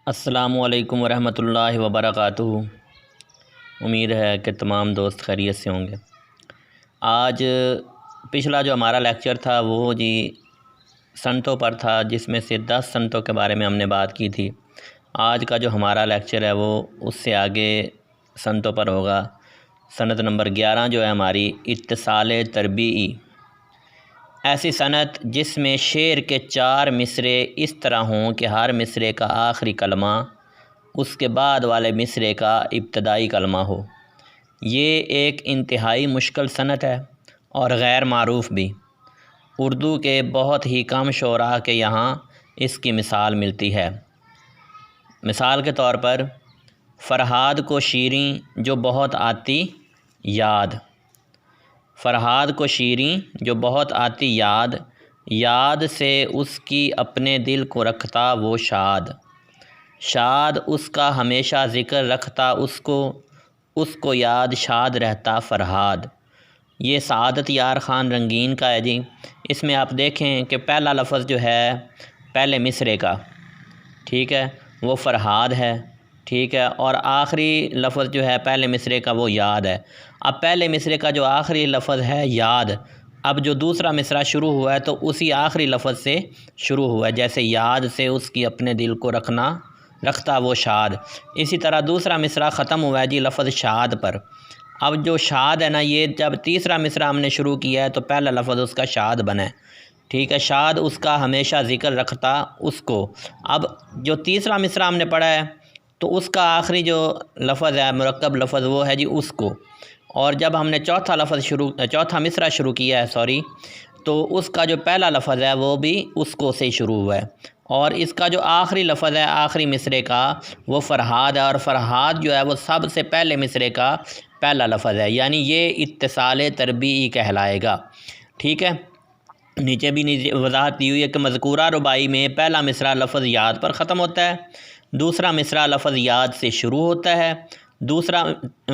السلام علیکم ورحمۃ اللہ وبرکاتہ۔ امید ہے کہ تمام دوست خیریت سے ہوں گے۔ آج پچھلا جو ہمارا لیکچر تھا وہ سنتوں پر تھا، جس میں سے 10 سنتوں کے بارے میں ہم نے بات کی تھی۔ آج کا جو ہمارا لیکچر ہے وہ اس سے آگے سنتوں پر ہوگا۔ سنت نمبر 11 جو ہے ہماری اتصال تربیعی، ایسی سنت جس میں شعر کے 4 مصرے اس طرح ہوں کہ ہر مصرے کا آخری کلمہ اس کے بعد والے مصرے کا ابتدائی کلمہ ہو۔ یہ ایک انتہائی مشکل سنت ہے اور غیر معروف بھی۔ اردو کے بہت ہی کم شعراء کے یہاں اس کی مثال ملتی ہے۔ مثال کے طور پر فرہاد کو شیریں جو بہت آتی یاد، فرہاد کو شیریں جو بہت آتی یاد، یاد سے اس کی اپنے دل کو رکھتا وہ شاد، شاد اس کا ہمیشہ ذکر رکھتا اس کو یاد شاد رہتا فرہاد۔ یہ سعادت یار خان رنگین کا ہے اس میں آپ دیکھیں کہ پہلا لفظ جو ہے پہلے مصرے کا، ٹھیک ہے، وہ فرہاد ہے، ٹھیک ہے، اور آخری لفظ جو ہے پہلے مصرے کا وہ یاد ہے۔ اب پہلے مصرے کا جو آخری لفظ ہے یاد، اب جو دوسرا مصرع شروع ہوا ہے تو اسی آخری لفظ سے شروع ہوا ہے، جیسے یاد سے اس کی اپنے دل کو رکھتا وہ شاد۔ اسی طرح دوسرا مصرع ختم ہوا ہے لفظ شاد پر۔ اب جو شاد ہے نا، یہ جب تیسرا مصرع ہم نے شروع کیا ہے تو پہلا لفظ اس کا شاد بنا ہے، ٹھیک ہے، شاد اس کا ہمیشہ ذکر رکھتا اس کو۔ اب جو تیسرا مصرع ہم نے پڑھا ہے تو اس کا آخری جو لفظ ہے مرکب لفظ وہ ہے اس کو، اور جب ہم نے چوتھا مصرع شروع کیا ہے تو اس کا جو پہلا لفظ ہے وہ بھی اس کو سے شروع ہوا ہے، اور اس کا جو آخری لفظ ہے آخری مصرے کا وہ فرہاد ہے، اور فرہاد جو ہے وہ سب سے پہلے مصرے کا پہلا لفظ ہے، یعنی یہ اتصال تربیعی کہلائے گا، ٹھیک ہے۔ نیچے بھی وضاحت دی ہوئی ہے کہ مذکورہ رباعی میں پہلا مصرع لفظ یاد پر ختم ہوتا ہے، دوسرا مصرع لفظ یاد سے شروع ہوتا ہے، دوسرا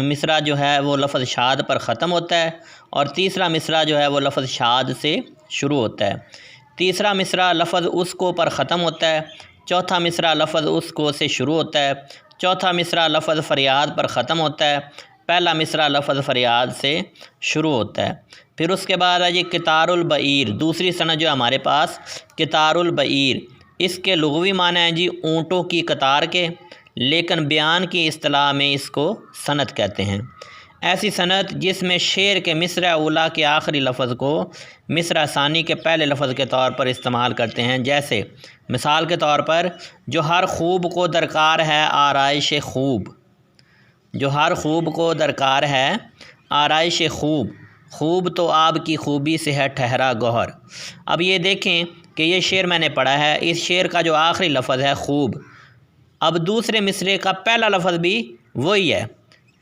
مصرع جو ہے وہ لفظ شاد پر ختم ہوتا ہے، اور تیسرا مصرع جو ہے وہ لفظ شاد سے شروع ہوتا ہے۔ تیسرا مصرع لفظ اس کو پر ختم ہوتا ہے، چوتھا مصرع لفظ اس کو سے شروع ہوتا ہے، چوتھا مصرع لفظ فریاد پر ختم ہوتا ہے، پہلا مصرع لفظ فریاد سے شروع ہوتا ہے۔ پھر اس کے بعد ہے قطار البعیر، دوسری سند جو ہمارے پاس قطار البعیر، اس کے لغوی معنی ہیں اونٹوں کی قطار کے، لیکن بیان کی اصطلاح میں اس کو سند کہتے ہیں۔ ایسی سند جس میں شعر کے مصرع اولیٰ کے آخری لفظ کو مصرع ثانی کے پہلے لفظ کے طور پر استعمال کرتے ہیں، جیسے مثال کے طور پر جو ہر خوب کو درکار ہے آرائش خوب، جو ہر خوب کو درکار ہے آرائش خوب، خوب تو آپ کی خوبی سے ہے ٹھہرا گوہر۔ اب یہ دیکھیں کہ یہ شعر میں نے پڑھا ہے، اس شعر کا جو آخری لفظ ہے خوب، اب دوسرے مصرے کا پہلا لفظ بھی وہی ہے،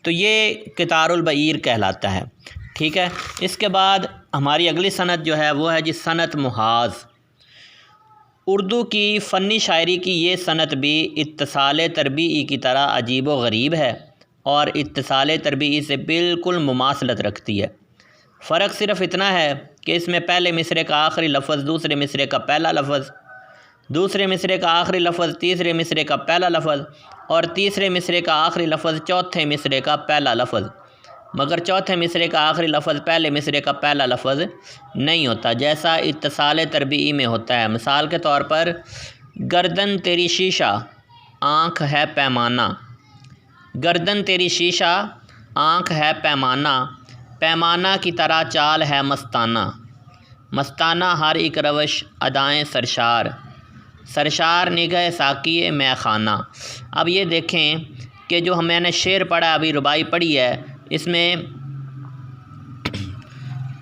تو یہ قطار البعیر کہلاتا ہے، ٹھیک ہے۔ اس کے بعد ہماری اگلی سند جو ہے وہ ہے سنت محاذ۔ اردو کی فنی شاعری کی یہ سنت بھی اتصال تربیعی کی طرح عجیب و غریب ہے اور اتصال تربیعی سے بالکل مماثلت رکھتی ہے۔ فرق صرف اتنا ہے کہ اس میں پہلے مصرے کا آخری لفظ دوسرے مصرے کا پہلا لفظ، دوسرے مصرے کا آخری لفظ تیسرے مصرے کا پہلا لفظ، اور تیسرے مصرے کا آخری لفظ چوتھے مصرے کا پہلا لفظ، مگر چوتھے مصرے کا آخری لفظ پہلے مصرے کا پہلا لفظ نہیں ہوتا، جیسا اتصال تربیعی میں ہوتا ہے۔ مثال کے طور پر گردن تیری شیشہ آنکھ ہے پیمانہ، گردن تیری شیشہ آنکھ ہے پیمانہ، پیمانہ کی طرح چال ہے مستانہ، مستانہ ہر ایک روش ادائیں سرشار، سرشار نگہ ساقی میں خانہ۔ اب یہ دیکھیں کہ جو میں نے شعر پڑھا ابھی رباعی پڑھی ہے، اس میں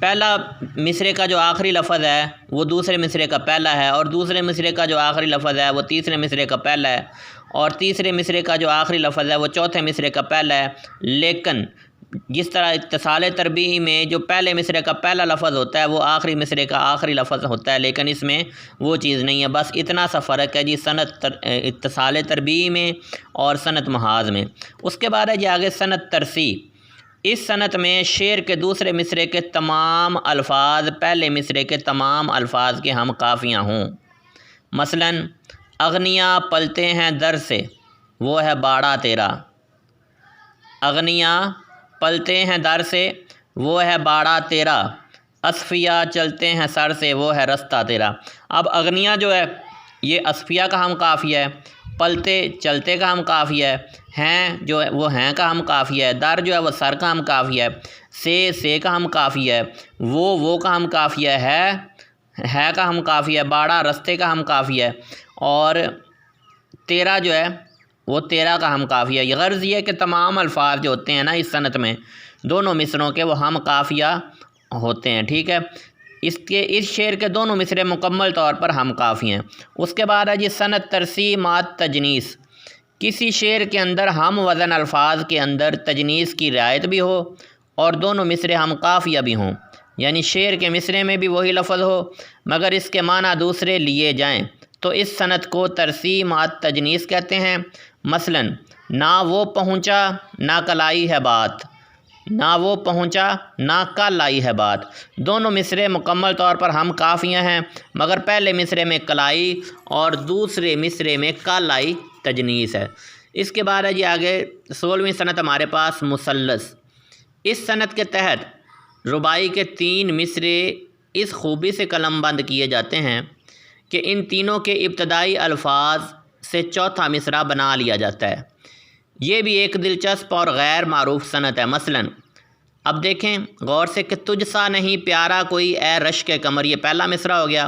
پہلا مصرے کا جو آخری لفظ ہے وہ دوسرے مصرے کا پہلا ہے، اور دوسرے مصرے کا جو آخری لفظ ہے وہ تیسرے مصرے کا پہلا ہے، اور تیسرے مصرے کا جو آخری لفظ ہے وہ چوتھے مصرے کا پہلا ہے۔ لیکن جس طرح اتصال تربیعی میں جو پہلے مصرے کا پہلا لفظ ہوتا ہے وہ آخری مصرے کا آخری لفظ ہوتا ہے، لیکن اس میں وہ چیز نہیں ہے، بس اتنا سا فرق ہے سنت اتصال تربیعی میں اور سنت محاذ میں۔ اس کے بعد ہے آگے سنت ترسی۔ اس سنت میں شعر کے دوسرے مصرے کے تمام الفاظ پہلے مصرے کے تمام الفاظ کے ہم قافیہ ہوں۔ مثلا اغنیا پلتے ہیں در سے، وہ ہے باڑا تیرا، اغنیا پلتے ہیں در سے، وہ ہے باڑا تیرا، اصفیا چلتے ہیں سر سے، وہ ہے رستہ تیرا۔ اب اغنیا جو ہے یہ اصفیا کا ہم قافیہ ہے، پلتے چلتے کا ہم قافیہ ہے، ہیں جو ہے وہ ہیں کا ہم قافیہ ہے، در جو ہے وہ سر کا ہم قافیہ ہے، سے کا ہم قافیہ ہے، وہ کا ہم قافیہ ہے کا ہم قافیہ ہے، باڑا رستے کا ہم قافیہ ہے، اور تیرا جو ہے وہ تیرا کا ہم قافیہ ہے۔ یہ غرض یہ ہے کہ تمام الفاظ جو ہوتے ہیں نا اس صنعت میں دونوں مصروں کے وہ ہم قافیہ ہوتے ہیں، ٹھیک ہے۔ اس شعر کے دونوں مصرے مکمل طور پر ہم قافی ہیں۔ اس کے بعد ہے جی صنعت ترسیمات تجنیس، کسی شعر کے اندر ہم وزن الفاظ کے اندر تجنیس کی رعایت بھی ہو اور دونوں مصرے ہم قافیہ بھی ہوں، یعنی شعر کے مصرے میں بھی وہی لفظ ہو مگر اس کے معنی دوسرے لیے جائیں، تو اس صنعت کو ترسیمات تجنیس کہتے ہیں۔ مثلاً نہ وہ پہنچا نہ کل آئی ہے بات، نہ وہ پہنچا نہ کل آئی ہے بات، دونوں مصرے مکمل طور پر ہم قافیہ ہیں مگر پہلے مصرے میں کلائی اور دوسرے مصرے میں کل آئی تجنیس ہے۔ اس کے بعد ہے جی آگے 16ویں صنعت ہمارے پاس مثلث۔ اس صنعت کے تحت رباعی کے 3 مصرے اس خوبی سے قلم بند کیے جاتے ہیں کہ ان تینوں کے ابتدائی الفاظ سے چوتھا مصرع بنا لیا جاتا ہے۔ یہ بھی ایک دلچسپ اور غیر معروف صنعت ہے۔ مثلاً اب دیکھیں غور سے کہ تجھ سا نہیں پیارا کوئی اے رشک قمر، یہ پہلا مصرع ہو گیا۔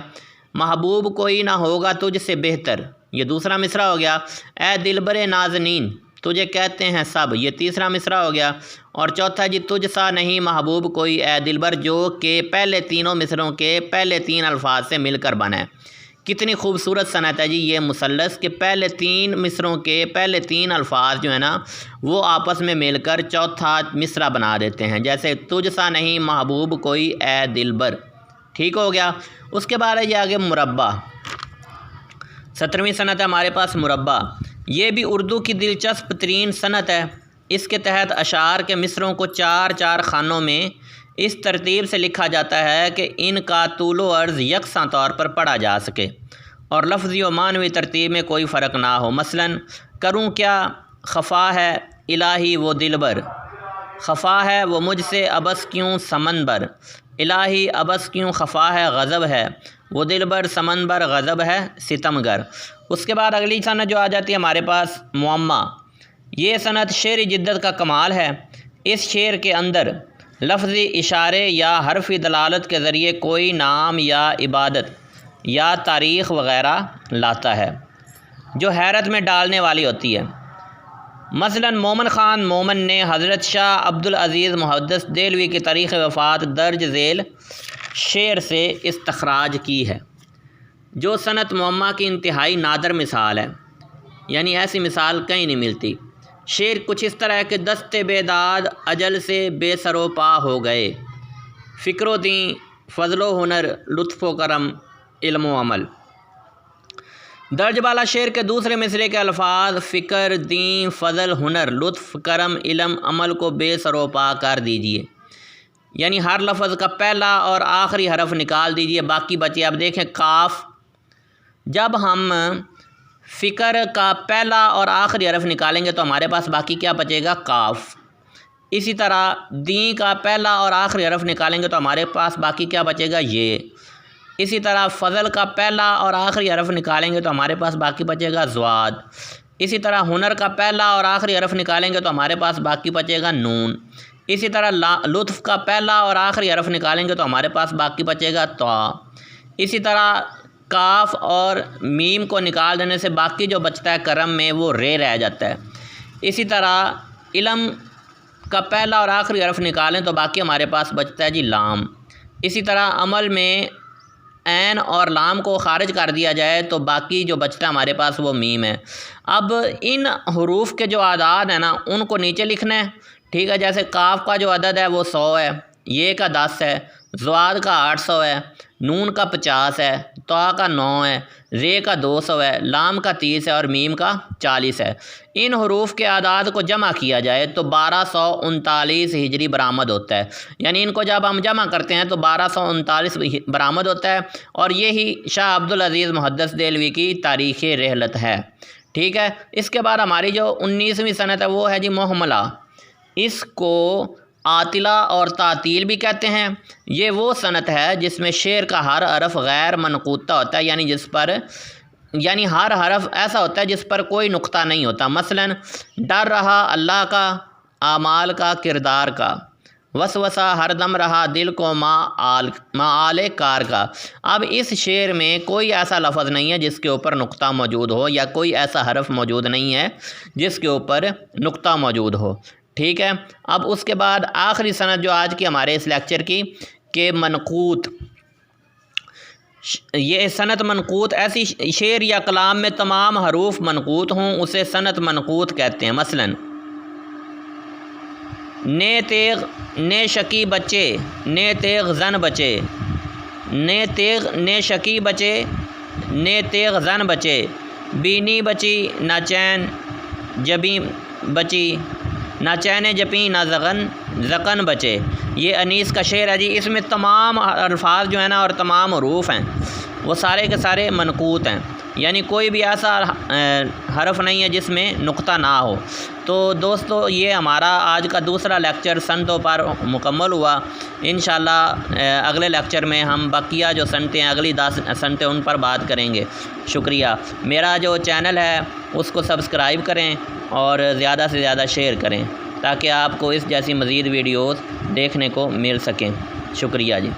محبوب کوئی نہ ہوگا تجھ سے بہتر، یہ دوسرا مصرع ہو گیا۔ اے دلبر نازنین تجھے کہتے ہیں سب، یہ تیسرا مصرع ہو گیا۔ اور چوتھا جی تجھ سا نہیں محبوب کوئی اے دلبر، جو کہ پہلے تینوں مصروں کے پہلے 3 الفاظ سے مل کر بنا ہے۔ کتنی خوبصورت صنعت ہے جی یہ مثلث، کہ پہلے 3 مصروں کے پہلے 3 الفاظ جو ہیں نا وہ آپس میں مل کر چوتھا مصرع بنا دیتے ہیں، جیسے تجھ سا نہیں محبوب کوئی اے دلبر، ٹھیک ہو گیا۔ اس کے بعد ہے یہ آگے مربع، 17ویں صنعت ہے ہمارے پاس مربع۔ یہ بھی اردو کی دلچسپ ترین صنعت ہے۔ اس کے تحت اشعار کے مصروں کو 4 خانوں میں اس ترتیب سے لکھا جاتا ہے کہ ان کا طول و عرض یکساں طور پر پڑھا جا سکے اور لفظی و معنوی ترتیب میں کوئی فرق نہ ہو۔ مثلاً کروں کیا خفا ہے الہی وہ دلبر، خفا ہے وہ مجھ سے ابس کیوں سمنبر، الہی ابس کیوں خفا ہے غضب ہے، وہ دلبر سمنبر غضب ہے ستمگر۔ اس کے بعد اگلی صنعت جو آ جاتی ہے ہمارے پاس معمہ۔ یہ صنعت شعری جدت کا کمال ہے۔ اس شعر کے اندر لفظی اشارے یا حرفی دلالت کے ذریعے کوئی نام یا عبادت یا تاریخ وغیرہ لاتا ہے جو حیرت میں ڈالنے والی ہوتی ہے۔ مثلاً مومن خان مومن نے حضرت شاہ عبدالعزیز محدث دہلوی کی تاریخ وفات درج ذیل شعر سے استخراج کی ہے، جو صنعت معمہ کی انتہائی نادر مثال ہے، یعنی ایسی مثال کہیں نہیں ملتی۔ شعر کچھ اس طرح ہے کہ دست بیداد اجل سے بے سر و پا ہو گئے، فکر و دین فضل و ہنر لطف و کرم علم و عمل۔ درج بالا شعر کے دوسرے مصرے کے الفاظ فکر دین فضل ہنر لطف کرم علم عمل کو بے سر و پا کر دیجئے، یعنی ہر لفظ کا پہلا اور آخری حرف نکال دیجئے، باقی بچے۔ اب دیکھیں کاف، جب ہم فکر کا پہلا اور آخری حرف نکالیں گے تو ہمارے پاس باقی کیا بچے گا؟ کاف۔ اسی طرح دین کا پہلا اور آخری حرف نکالیں گے تو ہمارے پاس باقی کیا بچے گا؟ یہ۔ اسی طرح فضل کا پہلا اور آخری حرف نکالیں گے تو ہمارے پاس باقی بچے گا ضاد۔ اسی طرح ہنر کا پہلا اور آخری حرف نکالیں گے تو ہمارے پاس باقی بچے گا نون۔ اسی طرح لطف کا پہلا اور آخری حرف نکالیں گے تو ہمارے پاس باقی بچے گا طا۔ اسی طرح کاف اور میم کو نکال دینے سے باقی جو بچتا ہے کرم میں وہ رے رہ جاتا ہے۔ اسی طرح علم کا پہلا اور آخری حرف نکالیں تو باقی ہمارے پاس بچتا ہے جی لام۔ اسی طرح عمل میں عین اور لام کو خارج کر دیا جائے تو باقی جو بچتا ہے ہمارے پاس وہ میم ہے۔ اب ان حروف کے جو اعداد ہیں نا ان کو نیچے لکھنا ہے، ٹھیک ہے۔ جیسے کاف کا جو عدد ہے وہ 100 ہے، یہ کا 10 ہے، ضاد کا 800 ہے، نون کا 50 ہے، طا کا 9 ہے، رے کا 200 ہے، لام کا 30 ہے اور میم کا 40 ہے۔ ان حروف کے اعداد کو جمع کیا جائے تو 1239 ہجری برآمد ہوتا ہے، یعنی ان کو جب ہم جمع کرتے ہیں تو 1239 برآمد ہوتا ہے، اور یہی شاہ عبدالعزیز محدث دہلوی کی تاریخ رحلت ہے، ٹھیک ہے، اس کے بعد ہماری جو 19ویں سنت ہے وہ ہے جی محملہ، اس کو عاطلہ اور تعطیل بھی کہتے ہیں۔ یہ وہ سنت ہے جس میں شعر کا ہر حرف غیر منقوطہ ہوتا ہے، یعنی جس پر ہر حرف ایسا ہوتا ہے جس پر کوئی نقطہ نہیں ہوتا۔ مثلا ڈر رہا اللہ کا، اعمال کا، کردار کا، وسوسہ ہر دم رہا دل کو معال کار کا۔ اب اس شعر میں کوئی ایسا لفظ نہیں ہے جس کے اوپر نقطہ موجود ہو، یا کوئی ایسا حرف موجود نہیں ہے جس کے اوپر نقطہ موجود ہو، ٹھیک ہے۔ اب اس کے بعد آخری سند جو آج کی ہمارے اس لیکچر کی کہ منقوط، یہ سند منقوط ایسی شعر یا کلام میں تمام حروف منقوط ہوں، اسے سند منقوط کہتے ہیں۔ مثلا نے تیغ نے شکی بچے، نے تیغ زن بچے، نے تیغ نے شکی بچے، نے تیغ زن بچے، بینی بچی نہ چین جبیں بچی، نہ چین جپیں نہ زقن بچے۔ یہ انیس کا شعر ہے جی، اس میں تمام الفاظ جو ہیں نا اور تمام حروف ہیں وہ سارے کے سارے منقوط ہیں، یعنی کوئی بھی ایسا حرف نہیں ہے جس میں نقطہ نہ ہو۔ تو دوستو یہ ہمارا آج کا دوسرا لیکچر سنتوں پر مکمل ہوا۔ انشاءاللہ اگلے لیکچر میں ہم بقیہ جو سنتیں ہیں، اگلی 10 سنتیں، ان پر بات کریں گے۔ شکریہ۔ میرا جو چینل ہے اس کو سبسکرائب کریں اور زیادہ سے زیادہ شیئر کریں تاکہ آپ کو اس جیسی مزید ویڈیوز دیکھنے کو مل سکیں۔ شکریہ جی۔